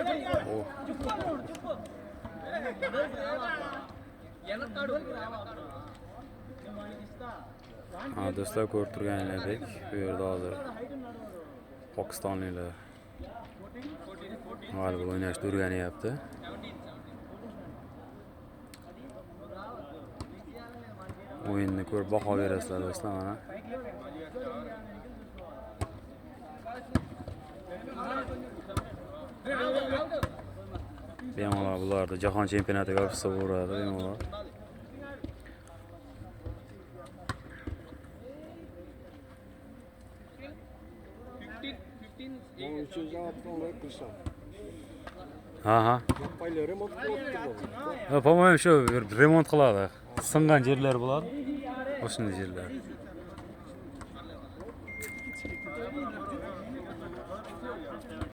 Oh. Ha, do'stlar ko'rib turganingizdek, bu yerda hozir Pokistonliklar g'alaba o'ynashni o'rganyapti. O'yinni ko'rib baho berasizlar do'stlar mana. Bemalol bularni jahon chempionatiga olib chiqsa bo'ladi bemalol. Ha. Po-moyim shu remont qiladi. Singan yerlar bo'ladi. O'shunday yerlar.